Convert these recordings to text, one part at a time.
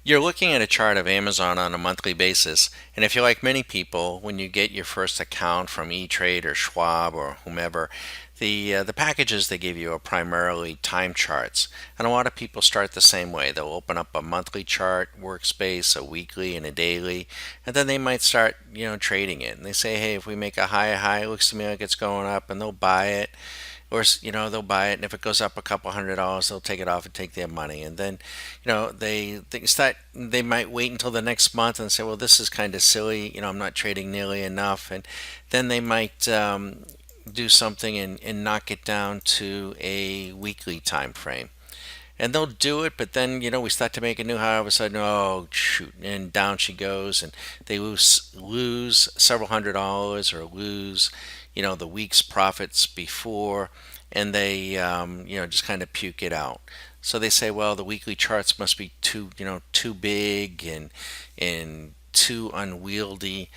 You're looking at a chart of Amazon on a monthly basis, and if you're like many people, when you get your first account from E-Trade or Schwab or whomever, the packages they give you are primarily time charts, and a lot of people start the same way. They'll open up a monthly chart workspace, a weekly, and a daily, and then they might start, trading it. And they say, hey, if we make a high, it looks to me like it's going up, and they'll buy it. Or they'll buy it, and if it goes up a couple $100, they'll take it off and take their money. And then they might wait until the next month and say, well, this is kind of silly, I'm not trading nearly enough. And then they might do something and knock it down to a weekly time frame, and they'll do it. But then we start to make a new high. All of a sudden, oh shoot, and down she goes, and they lose several $100, or lose the week's profits before, and they just kind of puke it out. So they say, well, the weekly charts must be too big and too unwieldy,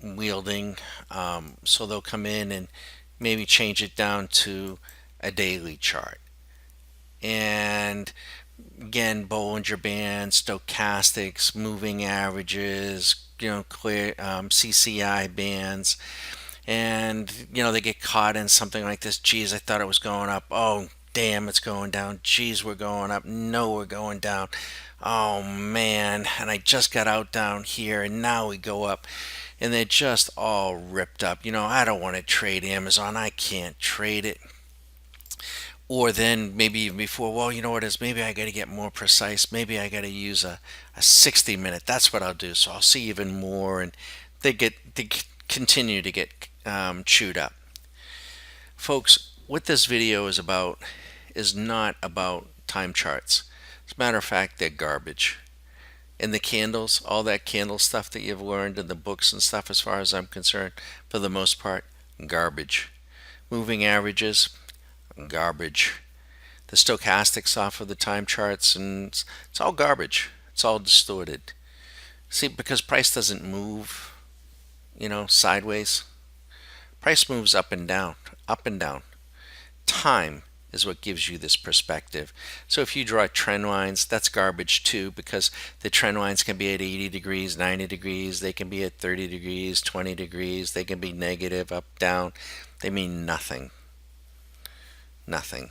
wielding. So they'll come in and maybe change it down to a daily chart. And again, Bollinger Bands, stochastics, moving averages, clear CCI bands, and they get caught in something like this. Geez, I thought it was going up. Oh, damn, it's going down. Geez, we're going up. No, we're going down. Oh man, and I just got out down here, and now we go up, and they're just all ripped up. I don't want to trade Amazon. I can't trade it. Or then maybe even before, well, you know what it is? Maybe I got to get more precise. Maybe I got to use a 60-minute. That's what I'll do. So I'll see even more, and they continue to get chewed up. Folks, what this video is about is not about time charts. As a matter of fact, they're garbage. And the candles, all that candle stuff that you've learned in the books and stuff, as far as I'm concerned, for the most part, garbage. Moving averages, garbage. The stochastics off of the time charts, and it's all garbage. It's all distorted. See, because price doesn't move, sideways. Price moves up and down, up and down. Time is what gives you this perspective. So if you draw trend lines, that's garbage too, because the trend lines can be at 80 degrees, 90 degrees, they can be at 30 degrees, 20 degrees, they can be negative, up, down. They mean nothing. Nothing.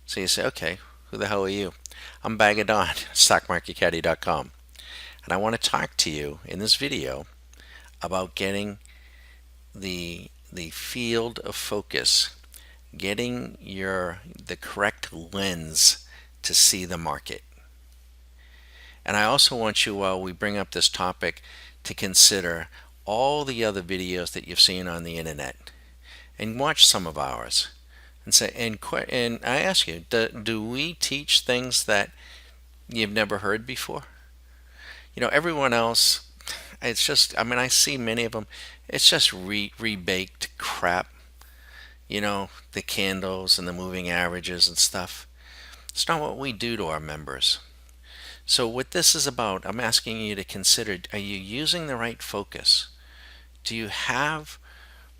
So you say, okay, who the hell are you? I'm Bag of Don, stockmarketcaddy.com. And I want to talk to you in this video about getting the field of focus, getting the correct lens to see the market. And I also want you, while we bring up this topic, to consider all the other videos that you've seen on the internet, and watch some of ours, and say, and I ask you, do we teach things that you've never heard before? Everyone else, it's just, I see many of them, it's just rebaked crap. The candles and the moving averages and stuff. It's not what we do to our members. So what this is about, I'm asking you to consider, are you using the right focus? Do you have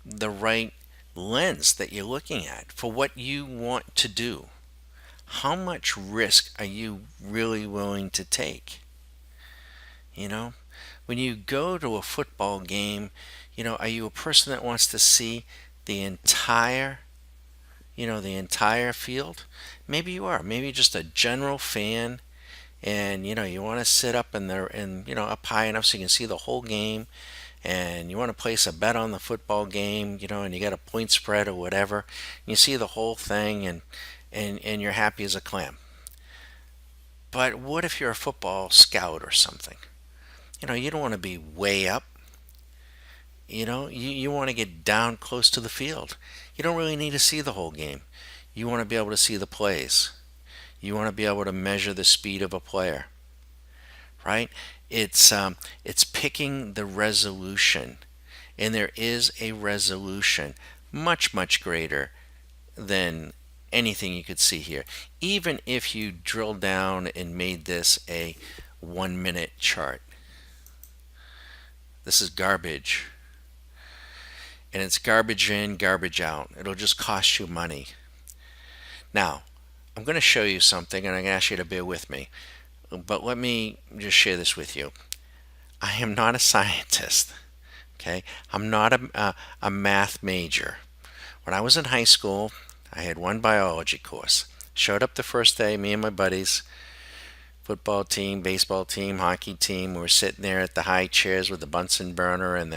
the right lens that you're looking at for what you want to do? How much risk are you really willing to take? When you go to a football game, are you a person that wants to see the entire field? Maybe you are. Maybe you're just a general fan, and you want to sit up in there and up high enough so you can see the whole game, and you want to place a bet on the football game, and you got a point spread or whatever. And you see the whole thing, and you're happy as a clam. But what if you're a football scout or something? You don't want to be way up. You want to get down close to the field. You don't really need to see the whole game. You want to be able to see the plays. You want to be able to measure the speed of a player, right? It's picking the resolution, and there is a resolution much greater than anything you could see here. Even if you drill down and made this a 1-minute chart, this is garbage. And it's garbage in, garbage out. It'll just cost you money. Now, I'm going to show you something, and I'm going to ask you to bear with me. But let me just share this with you. I am not a scientist. Okay, I'm not a math major. When I was in high school, I had one biology course. Showed up the first day, me and my buddies, football team, baseball team, hockey team. We were sitting there at the high chairs with the Bunsen burner and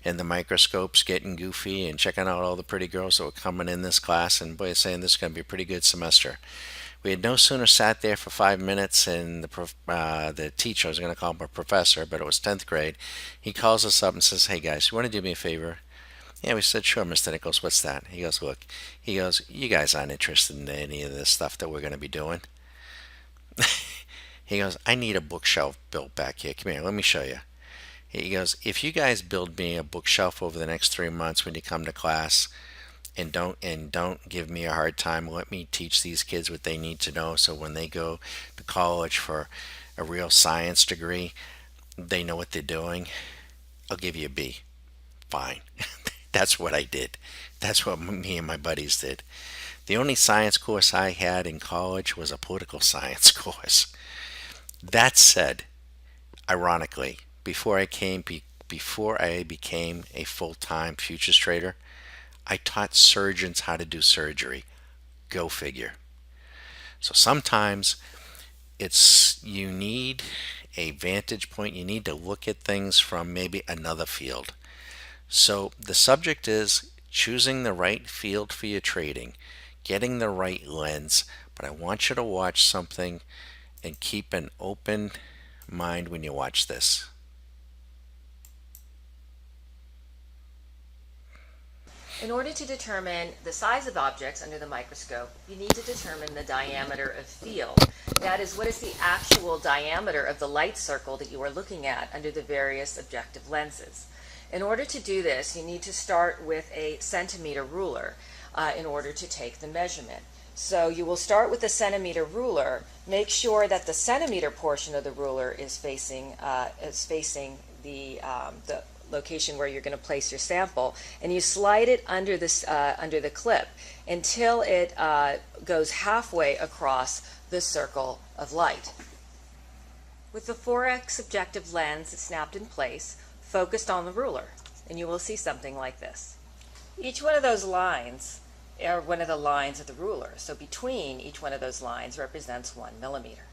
the microscopes, getting goofy and checking out all the pretty girls that were coming in this class. And boy, saying this is going to be a pretty good semester. We had no sooner sat there for 5 minutes, and the teacher, I was going to call him a professor, but it was 10th grade. He calls us up and says, "Hey guys, you want to do me a favor?" Yeah, we said, "Sure, Mr. Nichols, what's that?" He goes, "Look," he goes, "you guys aren't interested in any of this stuff that we're going to be doing." He goes, "I need a bookshelf built back here. Come here, let me show you." He goes, "If you guys build me a bookshelf over the next 3 months when you come to class, and don't give me a hard time. Let me teach these kids what they need to know, so when they go to college for a real science degree, they know what they're doing. I'll give you a B." Fine. That's what I did. That's what me and my buddies did. The only science course I had in college was a political science course. That said, ironically, before I became a full-time futures trader, I taught surgeons how to do surgery. Go figure. So sometimes you need a vantage point. You need to look at things from maybe another field. So the subject is choosing the right field for your trading, getting the right lens. But I want you to watch something and keep an open mind when you watch this. In order to determine the size of objects under the microscope, you need to determine the diameter of field. That is, what is the actual diameter of the light circle that you are looking at under the various objective lenses. In order to do this, you need to start with a centimeter ruler in order to take the measurement. So you will start with the centimeter ruler. Make sure that the centimeter portion of the ruler is facing the location where you're going to place your sample, and you slide it under the clip until it goes halfway across the circle of light. With the 4x objective lens snapped in place, focused on the ruler, and you will see something like this. Each one of those lines are one of the lines of the ruler, so between each one of those lines represents 1 millimeter.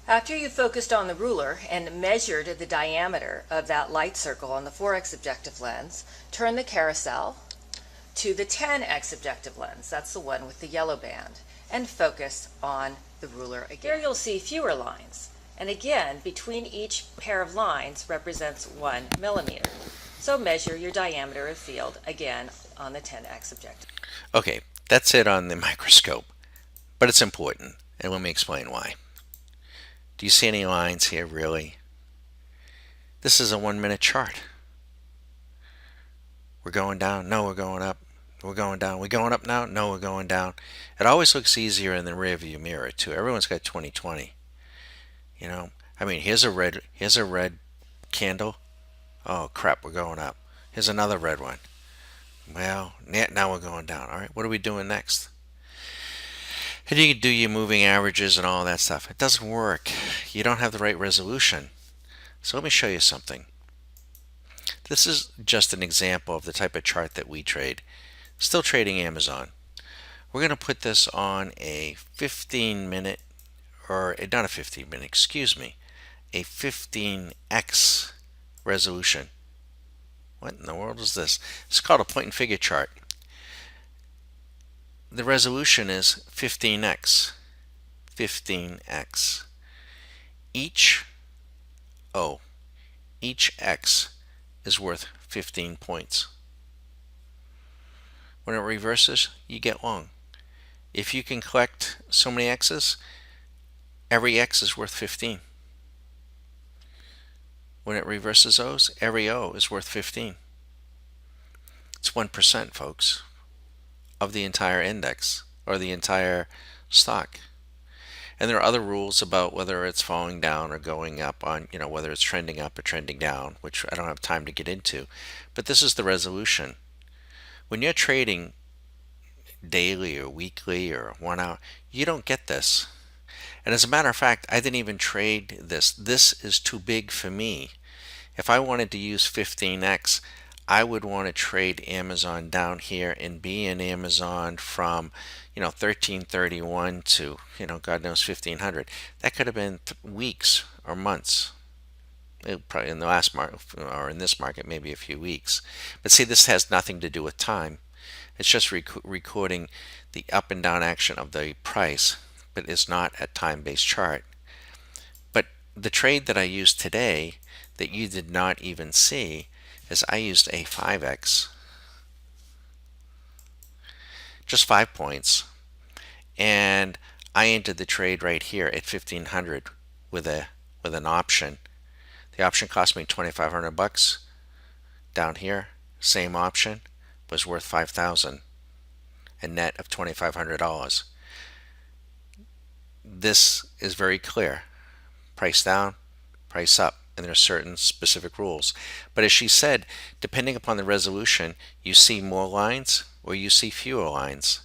After you've focused on the ruler and measured the diameter of that light circle on the 4x objective lens, turn the carousel to the 10x objective lens, that's the one with the yellow band, and focus on the ruler again. Here you'll see fewer lines, and again, between each pair of lines represents 1 millimeter. So measure your diameter of field again on the 10x objective. Okay, that's it on the microscope, but it's important, and let me explain why. Do you see any lines here, really? This is a 1 minute chart. We're going down. No, we're going up. We're going down. We're going up now. No, we're going down. It always looks easier in the rearview mirror too. Everyone's got 20/20. You know, I mean, here's a red candle. Oh crap, we're going up. Here's another red one. Well, now we're going down. All right, what are we doing next? And you can do your moving averages and all that stuff. It doesn't work. You don't have the right resolution. So let me show you something. This is just an example of the type of chart that we trade. Still trading Amazon. We're going to put this on a 15-minute, or not a 15-minute, excuse me, a 15x resolution. What in the world is this? It's called a point and figure chart. The resolution is 15x. 15x. Each x is worth 15 points. When it reverses, you get long. If you can collect so many x's, every x is worth 15. When it reverses O's, every O is worth 15. It's 1%, folks, of the entire index or the entire stock. And there are other rules about whether it's falling down or going up on, whether it's trending up or trending down, which I don't have time to get into. But this is the resolution. When you're trading daily or weekly or 1 hour, you don't get this. And as a matter of fact, I didn't even trade this. This is too big for me. If I wanted to use 15x, I would want to trade Amazon down here and be in Amazon from, 1331 to, God knows 1500. That could have been weeks or months. Probably in the last market or in this market, maybe a few weeks. But see, this has nothing to do with time. It's just recording the up and down action of the price, but it's not a time-based chart. But the trade that I used today that you did not even see is I used a 5x, just 5 points, and I entered the trade right here at 1500 with an option. The option cost me 2,500 bucks. Down here, same option was worth 5,000, a net of $2,500. This is very clear. Price down, price up, and there are certain specific rules. But as she said, depending upon the resolution, you see more lines or you see fewer lines.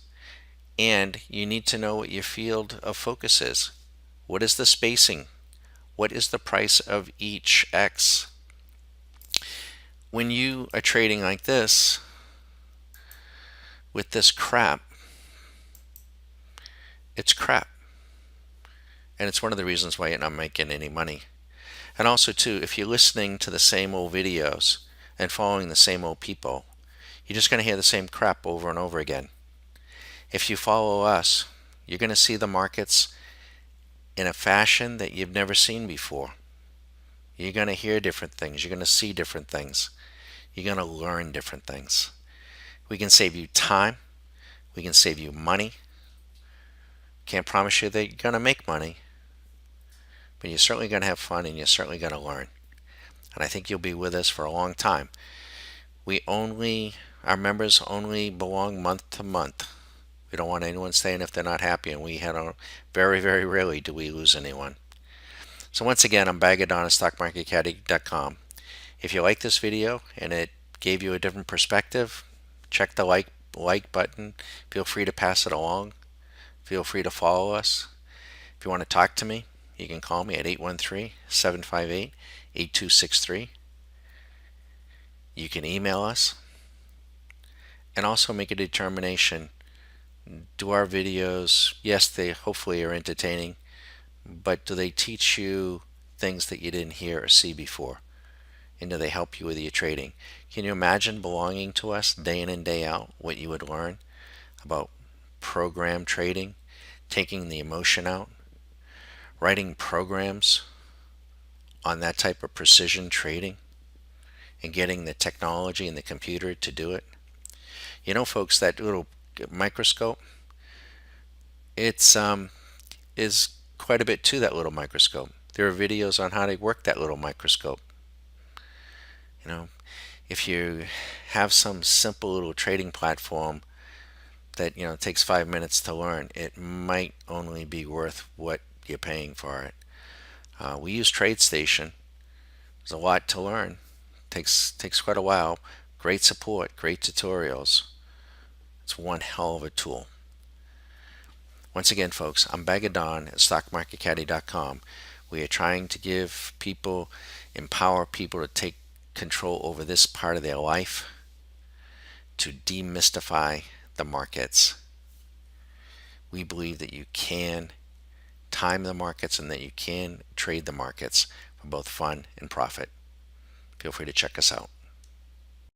And you need to know what your field of focus is. What is the spacing? What is the price of each X? When you are trading like this, with this crap, it's crap. And it's one of the reasons why you're not making any money. And also, too, if you're listening to the same old videos and following the same old people, you're just going to hear the same crap over and over again. If you follow us, you're going to see the markets in a fashion that you've never seen before. You're going to hear different things. You're going to see different things. You're going to learn different things. We can save you time. We can save you money. Can't promise you that you're going to make money, but you're certainly going to have fun and you're certainly going to learn. And I think you'll be with us for a long time. Our members only belong month to month. We don't want anyone staying if they're not happy, and very, very rarely do we lose anyone. So once again, I'm Bagadon at StockMarketCaddy.com. If you like this video and it gave you a different perspective, check the like button. Feel free to pass it along. Feel free to follow us. If you want to talk to me, you can call me at 813-758-8263. You can email us and also make a determination. Do our videos, yes, they hopefully are entertaining, but do they teach you things that you didn't hear or see before? And do they help you with your trading? Can you imagine belonging to us day in and day out, what you would learn about program trading, taking the emotion out, writing programs on that type of precision trading, and getting the technology and the computer to do it? Folks, that little microscope, it's is quite a bit to that little microscope. There are videos on how to work that little microscope. If you have some simple little trading platform that takes 5 minutes to learn, it might only be worth what you're paying for it. We use TradeStation. There's a lot to learn. Takes quite a while. Great support, great tutorials. It's one hell of a tool. Once again, folks, I'm Bagadon at StockMarketCaddy.com. We are trying to empower people to take control over this part of their life, to demystify the markets. We believe that you can time the markets and that you can trade the markets for both fun and profit. Feel free to check us out.